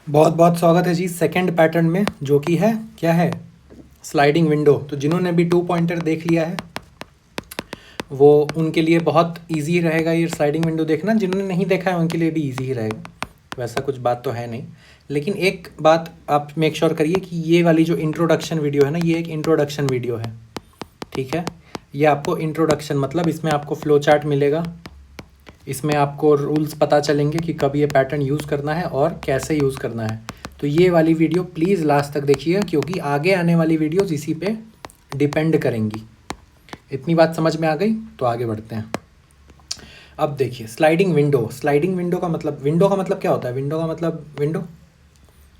बहुत बहुत स्वागत है जी सेकंड पैटर्न में, जो कि है क्या है, स्लाइडिंग विंडो। तो जिन्होंने भी 2 पॉइंटर देख लिया है वो उनके लिए बहुत इजी रहेगा ये स्लाइडिंग विंडो देखना। जिन्होंने नहीं देखा है उनके लिए भी इजी ही रहेगा, वैसा कुछ बात तो है नहीं। लेकिन एक बात आप मेक श्योर करिए कि ये वाली जो इंट्रोडक्शन वीडियो है ना, ये एक इंट्रोडक्शन वीडियो है, ठीक है। ये आपको इंट्रोडक्शन मतलब इसमें आपको फ्लो चार्ट मिलेगा, इसमें आपको रूल्स पता चलेंगे कि कब ये पैटर्न यूज़ करना है और कैसे यूज़ करना है। तो ये वाली वीडियो प्लीज़ लास्ट तक देखिए, क्योंकि आगे आने वाली वीडियोज़ इसी पे डिपेंड करेंगी। इतनी बात समझ में आ गई? तो आगे बढ़ते हैं। अब देखिए स्लाइडिंग विंडो। स्लाइडिंग विंडो का मतलब क्या होता है? विंडो का मतलब विंडो,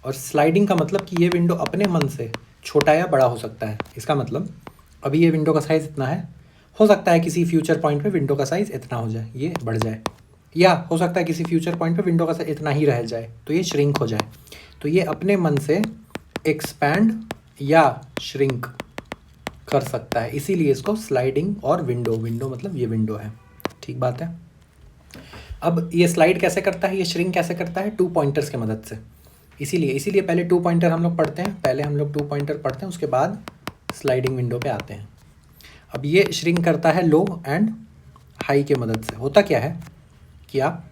और स्लाइडिंग का मतलब कि ये विंडो अपने मन से छोटा या बड़ा हो सकता है। इसका मतलब अभी ये विंडो का साइज़ इतना है, हो सकता है किसी फ्यूचर पॉइंट पे विंडो का साइज़ इतना हो जाए, ये बढ़ जाए, या हो सकता है किसी फ्यूचर पॉइंट पे विंडो का साइज़ इतना ही रह जाए तो ये श्रिंक हो जाए। तो ये अपने मन से एक्सपैंड या श्रिंक कर सकता है, इसीलिए इसको स्लाइडिंग और विंडो मतलब ये विंडो है, ठीक बात है। अब ये स्लाइड कैसे करता है, ये श्रिंक कैसे करता है? 2 पॉइंटर्स की मदद से। इसीलिए पहले 2 पॉइंटर हम लोग पढ़ते हैं, पहले हम लोग 2 पॉइंटर पढ़ते हैं, उसके बाद स्लाइडिंग विंडो पे आते हैं। अब ये श्रिंक करता है लो एंड हाई के मदद से। होता क्या है कि आप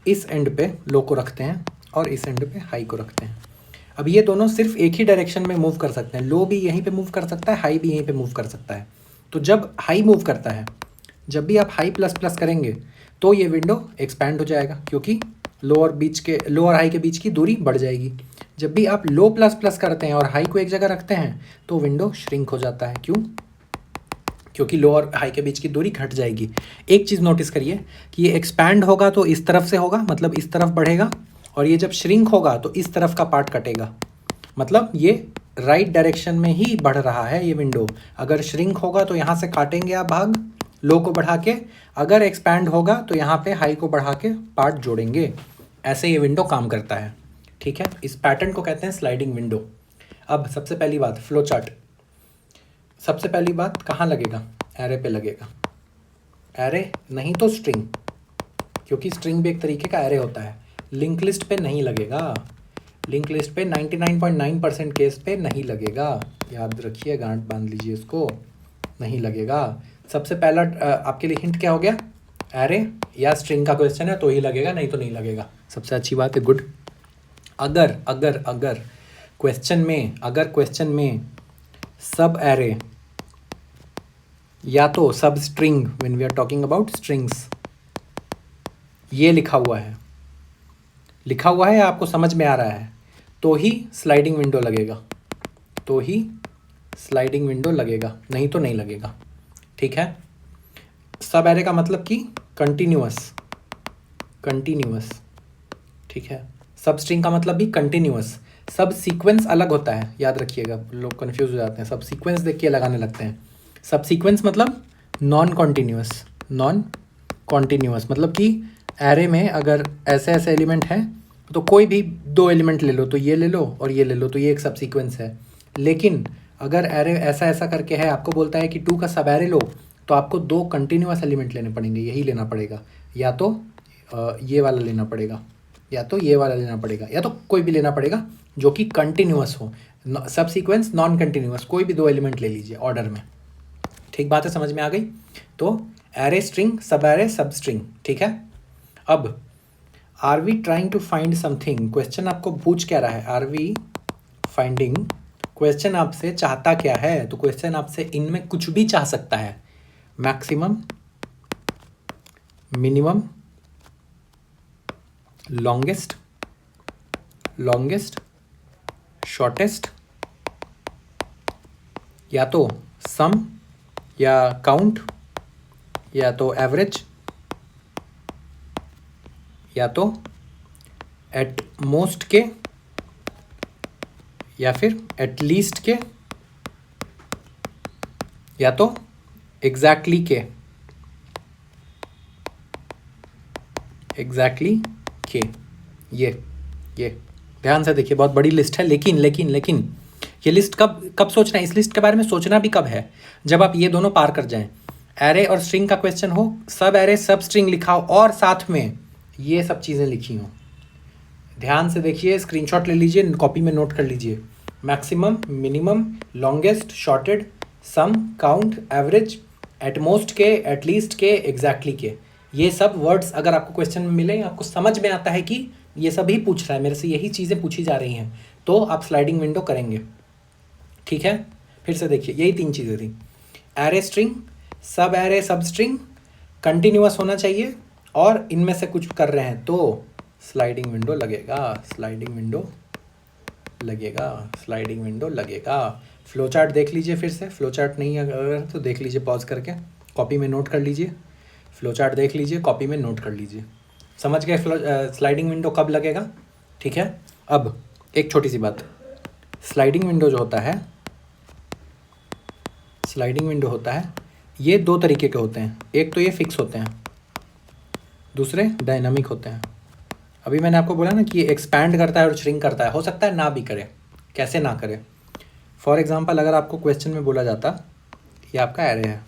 इस एंड पे लो को रखते हैं और इस एंड पे हाई को रखते हैं। अब ये दोनों सिर्फ एक ही डायरेक्शन में मूव कर सकते हैं, लो भी यहीं पे मूव कर सकता है, हाई भी यहीं पे मूव कर सकता है। तो जब हाई मूव करता है, जब भी आप हाई प्लस प्लस करेंगे तो ये विंडो एक्सपैंड हो जाएगा, क्योंकि लो और हाई के बीच की दूरी बढ़ जाएगी। जब भी आप लो प्लस प्लस करते हैं और हाई को एक जगह रखते हैं तो विंडो श्रिंक हो जाता है। क्यों? क्योंकि लो और हाई के बीच की दूरी घट जाएगी। एक चीज़ नोटिस करिए कि ये एक्सपैंड होगा तो इस तरफ से होगा, मतलब इस तरफ बढ़ेगा, और ये जब श्रिंक होगा तो इस तरफ का पार्ट कटेगा, मतलब ये राइट डायरेक्शन में ही बढ़ रहा है ये विंडो। अगर श्रिंक होगा तो यहाँ से काटेंगे आप भाग लो को बढ़ा के, अगर एक्सपैंड होगा तो यहाँ पे हाई को बढ़ा के पार्ट जोड़ेंगे। ऐसे ये विंडो काम करता है, ठीक है। इस पैटर्न को कहते हैं स्लाइडिंग विंडो। अब सबसे पहली बात, फ्लो चार्ट। सबसे पहली बात कहाँ लगेगा? एरे पे लगेगा। एरे नहीं तो स्ट्रिंग, क्योंकि स्ट्रिंग भी एक तरीके का एरे होता है। लिंक लिस्ट पे नहीं लगेगा, लिंक लिस्ट पे 99.9% केस पे नहीं लगेगा, याद रखिए, गांठ बांध लीजिए इसको, नहीं लगेगा। सबसे पहला आपके लिए हिंट क्या हो गया? एरे या स्ट्रिंग का क्वेश्चन है तो ही लगेगा, नहीं तो नहीं लगेगा। सबसे अच्छी बात है, गुड। अगर अगर अगर क्वेश्चन में सब एरे या तो substring, when we are talking about strings, ये लिखा हुआ है या आपको समझ में आ रहा है, तो ही स्लाइडिंग विंडो लगेगा, नहीं तो नहीं लगेगा, ठीक है। सब एरे का मतलब कि कंटिन्यूअस, ठीक है। सब स्ट्रिंग का मतलब भी कंटिन्यूअस। सब सीक्वेंस अलग होता है, याद रखिएगा, लोग कंफ्यूज हो जाते हैं, सब सीक्वेंस देख के लगाने लगते हैं। सब सीक्वेंस मतलब नॉन कॉन्टिन्यूअस, मतलब कि एरे में अगर ऐसे ऐसे एलिमेंट हैं तो कोई भी 2 एलिमेंट ले लो, तो ये ले लो और ये ले लो, तो ये एक सब सीक्वेंस है। लेकिन अगर एरे ऐसा ऐसा करके है, आपको बोलता है कि 2 का सब एरे लो, तो आपको 2 कंटिन्यूअस एलिमेंट लेने पड़ेंगे, यही लेना पड़ेगा, या तो ये वाला लेना पड़ेगा, या तो ये वाला लेना पड़ेगा, या तो कोई भी लेना पड़ेगा जो कि कंटिन्यूअस हो। सब सीक्वेंस नॉन कंटिन्यूअस, कोई भी 2 एलिमेंट ले लीजिए ऑर्डर में, ठीक बात है, समझ में आ गई? तो array string, subarray, substring, ठीक है। अब are we trying to find something, question आपको पूछ क्या रहा है? आर वी फाइंडिंग, क्वेश्चन आपसे चाहता क्या है? तो क्वेश्चन आपसे इनमें कुछ भी चाह सकता है, मैक्सिमम, मिनिमम, लॉन्गेस्ट, शॉर्टेस्ट, या तो सम या काउंट, या तो एवरेज, या तो एट मोस्ट के, या फिर एट लीस्ट के, या तो एग्जैक्टली के, ये ध्यान से देखिए, बहुत बड़ी लिस्ट है। लेकिन ये लिस्ट कब सोचना है? इस लिस्ट के बारे में सोचना भी कब है? जब आप ये दोनों पार कर जाएं, एरे और स्ट्रिंग का क्वेश्चन हो, सब एरे सब स्ट्रिंग लिखा हो और साथ में ये सब चीज़ें लिखी हों। ध्यान से देखिए, स्क्रीनशॉट ले लीजिए, कॉपी में नोट कर लीजिए। मैक्सिमम, मिनिमम, लॉन्गेस्ट, शॉर्टेड, सम, काउंट, एवरेज, एटमोस्ट के, एटलीस्ट के, एग्जैक्टली के, ये सब वर्ड्स अगर आपको क्वेश्चन में मिले, आपको समझ में आता है कि ये सब ही पूछ रहा है मेरे से, यही चीज़ें पूछी जा रही हैं, तो आप स्लाइडिंग विंडो करेंगे। ठीक है, फिर से देखिए, यही 3 चीज़ें थी। एरे स्ट्रिंग, सब एरे सब स्ट्रिंग, कंटिन्यूअस होना चाहिए, और इनमें से कुछ कर रहे हैं तो स्लाइडिंग विंडो लगेगा, स्लाइडिंग विंडो लगेगा, स्लाइडिंग विंडो लगेगा। फ्लो चार्ट देख लीजिए फिर से, फ्लो चार्ट नहीं अगर तो देख लीजिए, पॉज करके कॉपी में नोट कर लीजिए। फ्लो चार्ट देख लीजिए, कॉपी में नोट कर लीजिए। समझ गए स्लाइडिंग विंडो कब लगेगा? ठीक है। अब एक छोटी सी बात, स्लाइडिंग विंडो जो होता है, स्लाइडिंग विंडो होता है, ये 2 तरीके के होते हैं। एक तो ये फिक्स होते हैं, दूसरे डायनामिक होते हैं। अभी मैंने आपको बोला ना कि ये एक्सपैंड करता है और श्रिंक करता है, हो सकता है ना भी करे। कैसे ना करे? फॉर एग्जांपल, अगर आपको क्वेश्चन में बोला जाता ये आपका एरे है,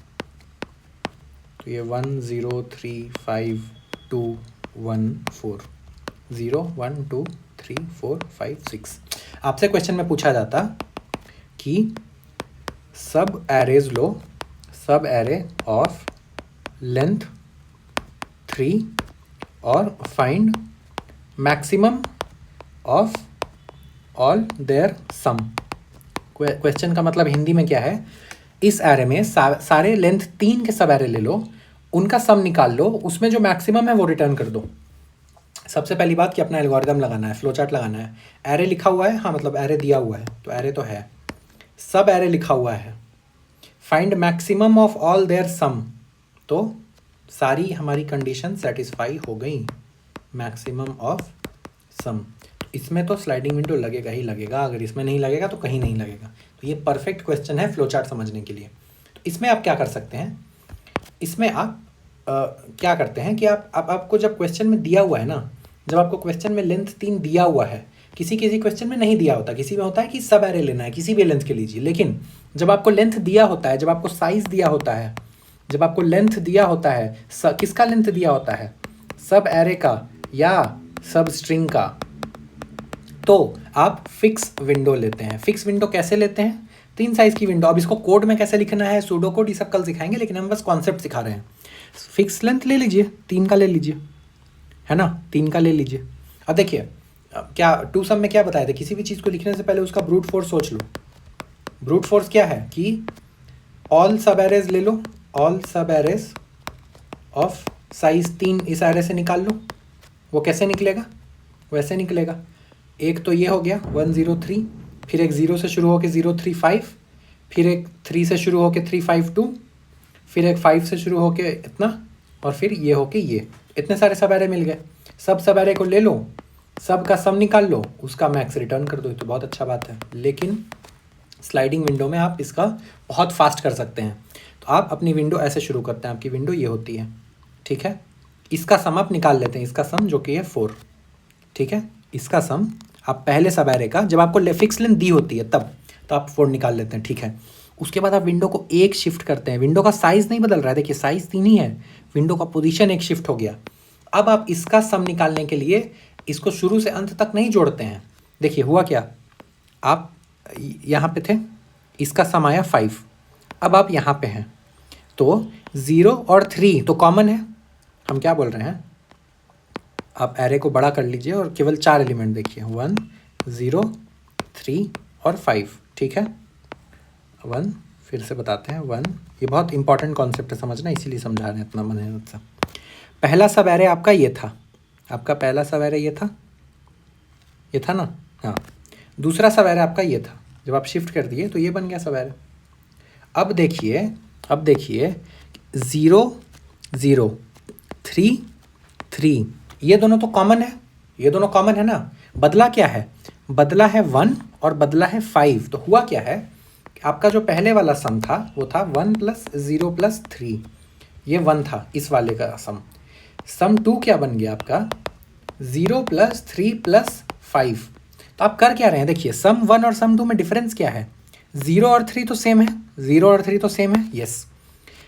तो ये 1 0 3 5 2 1 4 0 1 2 3 4 5 6, आपसे क्वेश्चन में पूछा जाता कि सब एरेज लो, सब एरे ऑफ लेंथ 3 और find maximum of all their sum. Question का मतलब हिंदी में क्या है, इस एरे में सारे लेंथ 3 के सब एरे ले लो, उनका सम निकाल लो, उसमें जो मैक्सिमम है वो रिटर्न कर दो। सबसे पहली बात कि अपना एल्गोरिदम लगाना है, फ्लो चार्ट लगाना है। एरे लिखा हुआ है, हाँ मतलब एरे दिया हुआ है, तो एरे तो है। सब एरे लिखा हुआ है, find maximum of all their sum, तो सारी हमारी कंडीशन सेटिस्फाई हो गई, मैक्सिमम ऑफ सम। इसमें तो स्लाइडिंग विंडो लगेगा ही लगेगा, अगर इसमें नहीं लगेगा तो कहीं नहीं लगेगा। तो ये परफेक्ट क्वेश्चन है फ्लो चार्ट समझने के लिए। तो इसमें आप क्या कर सकते हैं, इसमें आप क्या करते हैं कि आपको जब क्वेश्चन में दिया हुआ है ना, जब आपको क्वेश्चन में लेंथ 3 दिया हुआ है, किसी क्वेश्चन में नहीं दिया होता, किसी में होता है कि सब एरे लेना है, किसी भी लेंथ के लीजिए। लेकिन जब आपको लेंथ दिया होता है, जब आपको साइज दिया होता है, जब आपको लेंथ दिया होता है, किसका लेंथ दिया होता है, सब एरे का या सब स्ट्रिंग का, तो आप फिक्स विंडो लेते हैं। फिक्स विंडो कैसे लेते हैं? 3 साइज की विंडो। अब इसको कोड में कैसे लिखना है, सूडो कोड, ये सब कल सिखाएंगे, लेकिन हम बस कॉन्सेप्ट सिखा रहे हैं। फिक्स लेंथ ले लीजिए, 3 का ले लीजिए, है ना, 3 का ले लीजिए। अब देखिए क्या टू सम में क्या बताया था, किसी भी चीज़ को लिखने से पहले उसका ब्रूट फोर्स सोच लो। ब्रूट फोर्स क्या है कि ऑल सब एरेज ले लो, ऑल सब एरेज ऑफ साइज 3 इस एरे से निकाल लो। वो कैसे निकलेगा? वैसे निकलेगा, एक तो ये हो गया 1 0 3, फिर एक 0 से शुरू होकर 0 3 5, फिर एक 3 से शुरू होकर 3 5 2, फिर एक 5 से शुरू होकर इतना, और फिर ये होके ये, इतने सारे सब एरे मिल गए। सब एरे को ले लो, सब का सम निकाल लो, उसका मैक्स रिटर्न कर दो, तो बहुत अच्छा बात है। लेकिन स्लाइडिंग विंडो में आप इसका बहुत फास्ट कर सकते हैं। तो आप अपनी विंडो ऐसे शुरू करते हैं, आपकी विंडो ये होती है, ठीक है। इसका सम आप निकाल लेते हैं, इसका सम जो कि है 4, ठीक है। इसका सम आप पहले सब एरे का, जब आपको फिक्स लेंथ दी होती है तब, तो आप 4 निकाल लेते हैं, ठीक है। उसके बाद आप विंडो को एक शिफ्ट करते हैं, विंडो का साइज नहीं बदल रहा है, देखिए साइज 3 ही है, विंडो का पोजीशन एक शिफ्ट हो गया। अब आप इसका सम निकालने के लिए इसको शुरू से अंत तक नहीं जोड़ते हैं। देखिए हुआ क्या, आप यहाँ पे थे, इसका सम आया 5, अब आप यहाँ पे हैं, तो 0 और 3 तो कॉमन है। हम क्या बोल रहे हैं, आप एरे को बड़ा कर लीजिए और केवल 4 एलिमेंट देखिए, 1 0 3 और 5, ठीक है। 1 फिर से बताते हैं, 1, ये बहुत इंपॉर्टेंट कॉन्सेप्ट है समझना, इसीलिए समझा रहे हैं इतना मेहनत से। पहला सब एरे आपका ये था, आपका पहला सब एरे ये था ना, हाँ। दूसरा सब एरे आपका ये था, जब आप शिफ्ट कर दिए तो ये बन गया सब एरे। अब देखिए 0 0 3 3, ये दोनों तो कॉमन है, ये दोनों कॉमन है ना। बदला क्या है, बदला है 1 और बदला है 5। तो हुआ क्या है, आपका जो पहले वाला सम था वो था 1 + 0 + 3, ये 1 था इस वाले का सम। सम 2 क्या बन गया आपका, 0 + 3 + 5। तो आप कर क्या रहे हैं, देखिए सम 1 और सम 2 में डिफरेंस क्या है, 0 और 3 तो सेम है, 0 और 3 तो सेम है, यस।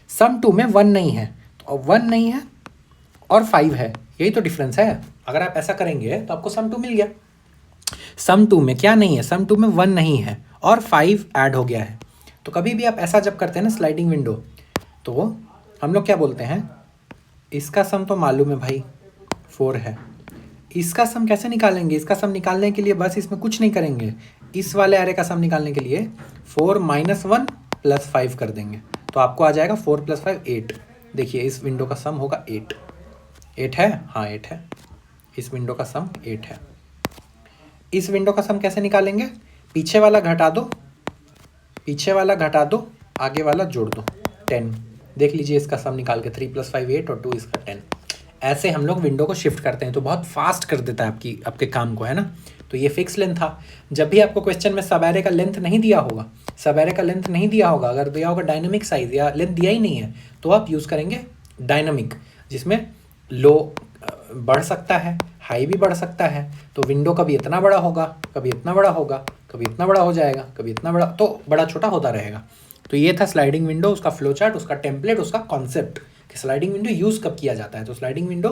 सम 2 में 1 नहीं है, तो 1 नहीं है और 5 है, यही तो डिफरेंस है। अगर आप ऐसा करेंगे तो आपको सम 2 मिल गया। सम 2 में क्या नहीं है, सम 2 में 1 नहीं है और 5 ऐड हो गया है। तो कभी भी आप ऐसा जब करते हैं ना स्लाइडिंग विंडो, तो हम लोग क्या बोलते हैं, इसका सम तो मालूम है भाई 4 है, इसका सम कैसे निकालेंगे? इसका सम निकालने के लिए बस इसमें कुछ नहीं करेंगे, इस वाले एरे का सम निकालने के लिए 4 - 1 + 5 कर देंगे, तो आपको आ जाएगा 4 + 5 8। देखिए इस विंडो का सम होगा 8। 8 है, हाँ 8 है, इस विंडो का सम 8 है। इस विंडो का सम कैसे निकालेंगे? पीछे वाला घटा दो, पीछे वाला घटा दो, आगे वाला जोड़ दो, 10। देख लीजिए इसका सम निकाल के 3 + 5 8 और 2 इसका 10। ऐसे हम लोग विंडो को शिफ्ट करते हैं, तो बहुत फास्ट कर देता है आपके काम को, है ना। तो ये फिक्स लेंथ था। जब भी आपको क्वेश्चन में सब एरे का लेंथ नहीं दिया होगा, सब एरे का लेंथ नहीं दिया होगा, अगर दिया होगा डायनामिक साइज या लेंथ दिया ही नहीं है, तो आप यूज़ करेंगे डायनामिक, जिसमें लो बढ़ सकता है, हाई भी बढ़ सकता है। तो विंडो कभी इतना बड़ा होगा, कभी इतना बड़ा होगा, कभी इतना बड़ा हो जाएगा, कभी इतना बड़ा, तो बड़ा छोटा होता रहेगा। तो ये था स्लाइडिंग विंडो, उसका फ्लो चार्ट, उसका टेम्पलेट, उसका कॉन्सेप्ट कि स्लाइडिंग विंडो यूज़ कब किया जाता है। तो स्लाइडिंग विंडो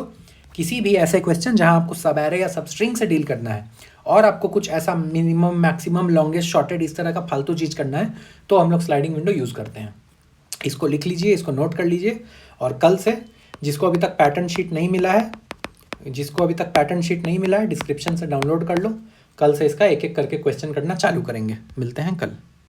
किसी भी ऐसे क्वेश्चन जहां आपको सब एरे या सब स्ट्रिंग से डील करना है और आपको कुछ ऐसा मिनिमम, मैक्सिमम, लॉन्गेस्ट, शॉर्टेड, इस तरह का फालतू चीज़ करना है, तो हम लोग स्लाइडिंग विंडो यूज़ करते हैं। इसको लिख लीजिए, इसको नोट कर लीजिए, और कल से जिसको अभी तक पैटर्न शीट नहीं मिला है, डिस्क्रिप्शन से डाउनलोड कर लो। कल से इसका एक एक करके क्वेश्चन करना चालू करेंगे। मिलते हैं कल।